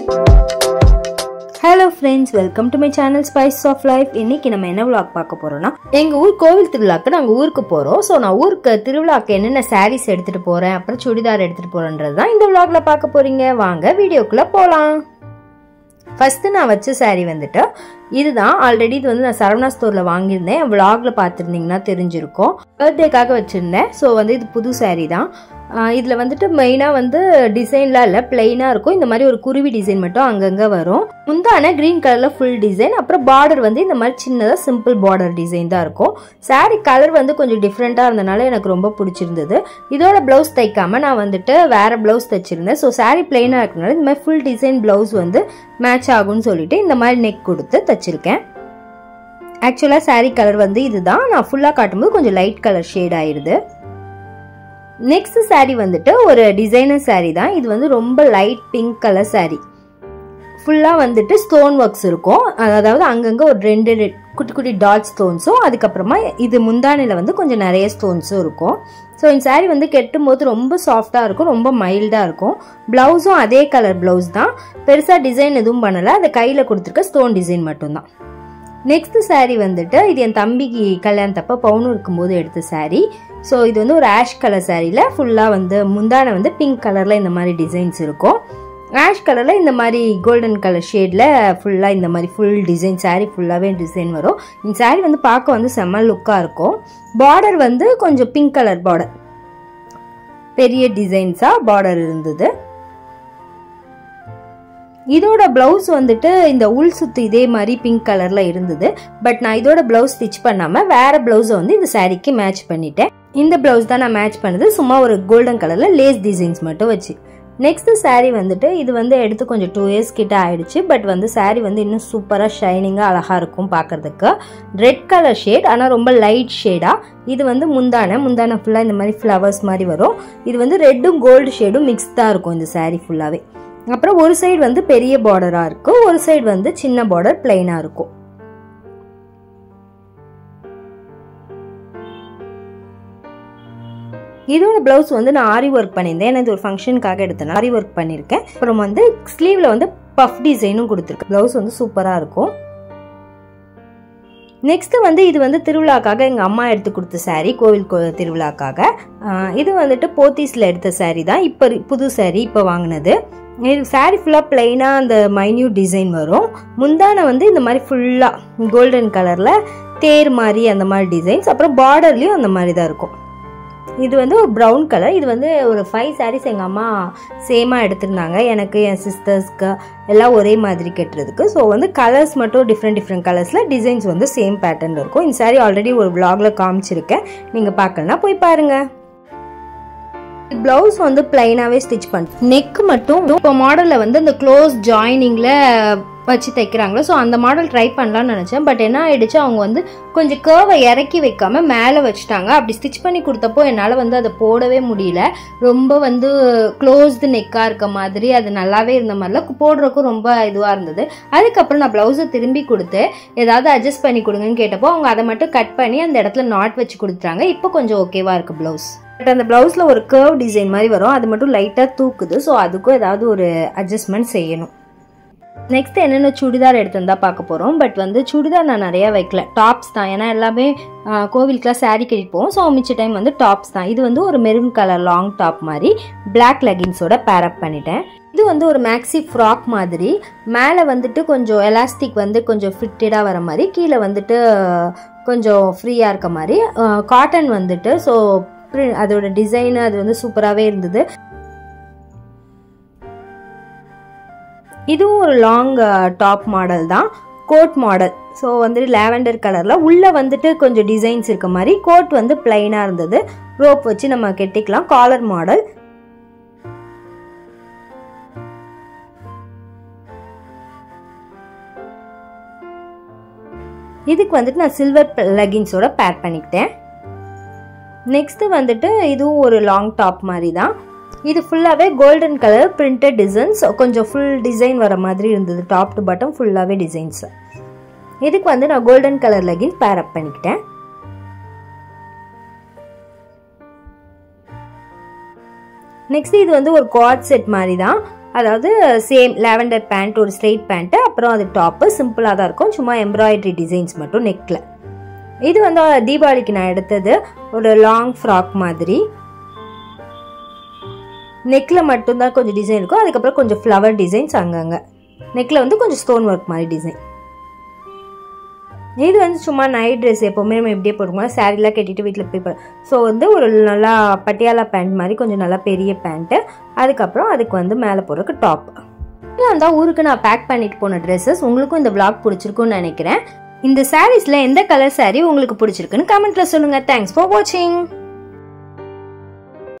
Hello friends, welcome to my channel Spice of Life. இன்னைக்கு நம்ம என்ன vlog பார்க்க போறோம்னா எங்க ஊர் கோவில் திருவிழாக்கு நாங்க ஊருக்கு போறோம். சோ நான் ஊருக்கு திருவிழாக்கு என்னென்ன sarees எடுத்துட்டு போறேன், அப்புறம் சுடிதார் எடுத்துட்டு போறேன்றது தான் இந்த vlogல பார்க்க போறீங்க. வாங்க வீடியோக்குள்ள போலாம். ஃபர்ஸ்ட் நான் வச்ச saree வந்துட்டு இதுதான். ஆல்ரெடி இது வந்து நான் சரவணா ஸ்டோர்ல வாங்கியிருந்தேன். vlogல பார்த்திருந்தீங்கன்னா தெரிஞ்சிருக்கும். பர்த்டேக்காக வச்சிருந்தேன். சோ வந்து இது புது saree தான். இதுல வந்துட்டு மெயினா வந்து டிசைன்லாம் இல்ல, பிளைனா இருக்கும். இந்த மாதிரி ஒரு குருவி டிசைன் மட்டும் அங்கங்க வரும். முந்தான கிரீன் கலர்ல ஃபுல் டிசைன், அப்புறம் பார்டர் வந்து இந்த மாதிரி சின்னதா சிம்பிள் பார்டர் டிசைன் தான் இருக்கும். சாரி கலர் வந்து கொஞ்சம் டிஃப்ரெண்டா இருந்தனால எனக்கு ரொம்ப பிடிச்சிருந்தது. இதோட பிளவுஸ் தைக்காம நான் வந்துட்டு வேற பிளவுஸ் தைச்சிருந்தேன். ஸோ சாரி பிளைனா இருக்கனால இந்த மாதிரி ஃபுல் டிசைன் பிளவுஸ் வந்து மேட்ச் ஆகும்னு சொல்லிட்டு இந்த மாதிரி நெக் கொடுத்து தைச்சிருக்கேன். ஆக்சுவலா சாரி கலர் வந்து இதுதான். நான் ஃபுல்லா காட்டும்போது கொஞ்சம் லைட் கலர் ஷேட் ஆயிருது. நெக்ஸ்ட் சாரி வந்துட்டு ஒரு டிசைனர் சாரி தான். இது வந்து ரொம்ப லைட் பிங்க் கலர் சாரி. ஃபுல்லா வந்துட்டு ஸ்டோன் ஒர்க்ஸ் இருக்கும். அதாவது அங்கங்க ஒரு ரெண்டு குட்டி குட்டி டாட் ஸ்டோன்ஸும், அதுக்கப்புறமா இது முந்தானையில வந்து கொஞ்சம் நிறைய ஸ்டோன்ஸும் இருக்கும். ஸோ இந்த சாரி வந்து கெட்டும் போது ரொம்ப சாஃப்டா இருக்கும், ரொம்ப மைல்டா இருக்கும். பிளவுஸும் அதே கலர் பிளவுஸ் தான். பெருசா டிசைன் எதுவும் பண்ணல, அதை கையில கொடுத்துருக்க ஸ்டோன் டிசைன் மட்டும்தான். நெக்ஸ்ட் சாரி வந்துட்டு இது என் தம்பிக்கு கல்யாணத்தப்ப பவுனும் இருக்கும்போது எடுத்த சாரி. ஸோ இது வந்து ஒரு ஆஷ் கலர் சாரியில் ஃபுல்லாக வந்து முந்தானை வந்து பிங்க் கலரில் இந்த மாதிரி டிசைன்ஸ் இருக்கும். ஆஷ் கலரில் இந்த மாதிரி கோல்டன் கலர் ஷேடில் ஃபுல்லாக இந்த மாதிரி ஃபுல் டிசைன் சாரி ஃபுல்லாகவே டிசைன் வரும். இந்த சாரி வந்து பார்க்க வந்து செம்ம லுக்காக இருக்கும். பார்டர் வந்து கொஞ்சம் பிங்க் கலர் பார்டர், பெரிய டிசைன்ஸாக பார்டர் இருந்தது. இதோட பிளவுஸ் வந்துட்டு இந்த உள் சுத்து இதே மாதிரி பிங்க் கலர்ல இருந்தது. பட் நான் இதோட பிளவுஸ் ஸ்டிச் பண்ணாம வேற பிளவுஸை வந்து இந்த சாரிக்கு மேட்ச் பண்ணிட்டேன். இந்த பிளவுஸ் தான் நான் மேட்ச் பண்ணது, சும்மா ஒரு கோல்டன் கலர்ல லேஸ் டிசைன்ஸ் மட்டும் வச்சு. நெக்ஸ்ட் சாரி வந்துட்டு இது வந்து எடுத்து கொஞ்சம் 2 years கிட்ட ஆயிடுச்சு. பட் வந்து சாரி வந்து இன்னும் சூப்பரா ஷைனிங்கா அழகா இருக்கும் பார்க்கறதுக்கு. ரெட் கலர் ஷேட், ஆனா ரொம்ப லைட் ஷேடா. இது வந்து முந்தானை ஃபுல்லா இந்த மாதிரி ஃப்ளவர்ஸ் மாதிரி வரும். இது வந்து ரெட்டும் கோல்டு ஷேடும் மிக்ஸ்டா இருக்கும் இந்த சாரி ஃபுல்லாவே. அப்புறம் ஒரு சைடு வந்து பெரிய பார்டரா இருக்கும், ஒரு சைடு வந்து சின்ன பார்டர் பிளைனா இருக்கும். இதோட பிளவுஸ் வந்து நான் ஆரி ஒர்க் பண்ணியிருந்தேன். எனக்கு ஒரு ஃபங்க்ஷனுக்காக எடுத்தேன், ஆரி ஒர்க் பண்ணியிருக்கேன். அப்புறம் வந்து ஸ்லீவ்ல வந்து பஃப் டிசைனும் கொடுத்துருக்கேன். பிளவுஸ் வந்து சூப்பரா இருக்கும். நெக்ஸ்ட் வந்து இது வந்து திருவிழாக்காக எங்க அம்மா எடுத்து கொடுத்த சாரி, கோவில் திருவிழாக்காக. இது வந்துட்டு போத்தீஸ்ல எடுத்த சாரி தான். இப்ப புது சாரி இப்ப வாங்கினது. சாரி ஃபுல்லா பிளைனா அந்த மைன்யூட் டிசைன் வரும். முந்தானை வந்து இந்த மாதிரி ஃபுல்லா கோல்டன் கலர்ல தேர் மாதிரி அந்த மாதிரி டிசைன்ஸ், அப்புறம் பார்டர்லயும் அந்த மாதிரி தான் இருக்கும். இது வந்து ஒரு ப்ரௌன் கலர். இது வந்து ஒரு 5 சாரீஸ் எங்கள் அம்மா சேமாக எடுத்திருந்தாங்க. எனக்கு, என் சிஸ்டர்ஸ்க்கு எல்லாம் ஒரே மாதிரி கட்டுறதுக்கு. ஸோ வந்து கலர்ஸ் மட்டும் டிஃப்ரெண்ட் கலர்ஸில் டிசைன்ஸ் வந்து சேம் பேட்டர்ன் இருக்கும். இந்த சாரீ ஆல்ரெடி ஒரு vlogல காமிச்சிருக்கேன், நீங்கள் பார்க்கலன்னா போய் பாருங்கள். பிளவுஸ் வந்து பிளைனாவே ஸ்டிச் பண்ணேன். நெக் மட்டும் இப்போ மாடலில் வந்து அந்த க்ளோஸ் ஜாயினிங்கில் வச்சு தைக்கிறாங்களோ, ஸோ அந்த மாடல் ட்ரை பண்ணலான்னு நினச்சேன். பட் என்ன ஆயிடுச்சு, அவங்க வந்து கொஞ்சம் கேர்வை இறக்கி வைக்காம மேலே வச்சுட்டாங்க. அப்படி ஸ்டிச் பண்ணி கொடுத்தப்போ என்னால் வந்து அதை போடவே முடியல. ரொம்ப வந்து க்ளோஸ்டு நெக்காக இருக்க மாதிரி, அது நல்லாவே இருந்த மாதிரிலாம் போடுறதுக்கும் ரொம்ப இதுவாக இருந்தது. அதுக்கப்புறம் நான் ப்ளவுஸை திரும்பி கொடுத்து ஏதாவது அட்ஜஸ்ட் பண்ணி கொடுங்கன்னு கேட்டப்போ அவங்க அதை மட்டும் கட் பண்ணி அந்த இடத்துல நாட் வச்சு கொடுத்துட்டாங்க. இப்போ கொஞ்சம் ஓகேவா இருக்கு ப்ளவுஸ். பட் அந்த பிளவுஸ்ல ஒரு கர்வ் டிசைன் மாதிரி வரும், அது மட்டும் லைட்டாக தூக்குது. ஸோ அதுக்கும் ஏதாவது ஒரு அட்ஜஸ்ட்மெண்ட் செய்யணும். நெக்ஸ்ட் என்னென்ன சுடிதார் எடுத்துருந்தா பார்க்க போகிறோம். பட் வந்து சுடிதார் நான் நிறையா வைக்கல, டாப்ஸ் தான். ஏன்னா எல்லாமே கோவிலுக்குலாம் சாரீ கட்டிட்டு போவோம். ஸோ மிச்ச டைம் வந்து டாப்ஸ் தான். இது வந்து ஒரு மெரூன் கலர் லாங் டாப் மாதிரி பிளாக் லெகின்ஸோட பேரப் பண்ணிட்டேன். இது வந்து ஒரு மேக்ஸி ஃப்ராக் மாதிரி. மேலே வந்துட்டு கொஞ்சம் எலாஸ்டிக் வந்து கொஞ்சம் ஃபிட்டடாக வர மாதிரி, கீழே வந்துட்டு கொஞ்சம் ஃப்ரீயாக இருக்க மாதிரி. காட்டன் வந்துட்டு ஸோ அதோட டிசைன் அது வந்து சூப்பராகவே இருந்தது. இதுவும் ஒரு லாங் டாப் மாடல் தான், கோட் மாடல். ஸோ வந்துட்டு லாவெண்டர் கலரில் உள்ள வந்துட்டு கொஞ்சம் டிசைன்ஸ் இருக்க மாதிரி. கோட் வந்து பிளைனாக இருந்தது, ரோப் வச்சு நம்ம கெட்டிக்கலாம். Collar model. இதுக்கு வந்துட்டு நான் சில்வர் லெகின்ஸோட பேர் பண்ணிக்கிட்டேன். நெக்ஸ்ட் வந்துட்டு இதுவும் ஒரு லாங் டாப் மாதிரி தான். இது ஃபுல்லாகவே கோல்டன் கலர் பிரிண்டட் டிசைன்ஸ், கொஞ்சம் ஃபுல் டிசைன் வர மாதிரி இருந்தது. டாப் டு பாட்டம் ஃபுல்லாகவே டிசைன்ஸ். இதுக்கு வந்து நான் கோல்டன் கலர் லெகின்ஸ் பேர் அப் பண்ணிக்கிட்டேன். நெக்ஸ்ட் இது வந்து ஒரு குவாட் செட் மாதிரி தான். அதாவது சேம் லாவெண்டர் பேண்ட், ஒரு ஸ்ட்ரெயிட் பேண்ட்டு, அப்புறம் அது டாப்பு சிம்பிளாக தான் இருக்கும், சும்மா எம்ப்ராய்டரி டிசைன்ஸ் மட்டும் நெக்கில். இது வந்து தீபாவளிக்கு நான் எடுத்தது ஒரு லாங் ஃப்ராக் மாதிரி. நெக்கில் மட்டும்தான் கொஞ்சம் டிசைன் இருக்கும், அதுக்கப்புறம் கொஞ்சம் ஃப்ளவர் டிசைன்ஸ் அங்கங்கே. நெக்கில் வந்து கொஞ்சம் ஸ்டோன் ஒர்க் மாதிரி டிசைன். இது வந்து சும்மா நைட் ட்ரெஸ் எப்போவுமே நம்ம இப்படியே போட்டுக்கோங்க, சாரீலாம் கட்டிட்டு வீட்டில் போய் ஸோ வந்து ஒரு நல்லா பட்டியாலா பேண்ட் மாதிரி கொஞ்சம் நல்லா பெரிய பேண்ட்டு, அதுக்கப்புறம் அதுக்கு வந்து மேலே போடுறதுக்கு டாப். இது வந்து ஊருக்கு நான் பேக் பண்ணிட்டு போன ட்ரெஸ்ஸஸ். உங்களுக்கும் இந்த vlog பிடிச்சிருக்குன்னு நினைக்கிறேன். இந்த சாரீஸில் எந்த கலர் சாரீ உங்களுக்கு பிடிச்சிருக்குன்னு கமெண்ட்டில் சொல்லுங்கள். தேங்க்ஸ் ஃபார் வாட்சிங்.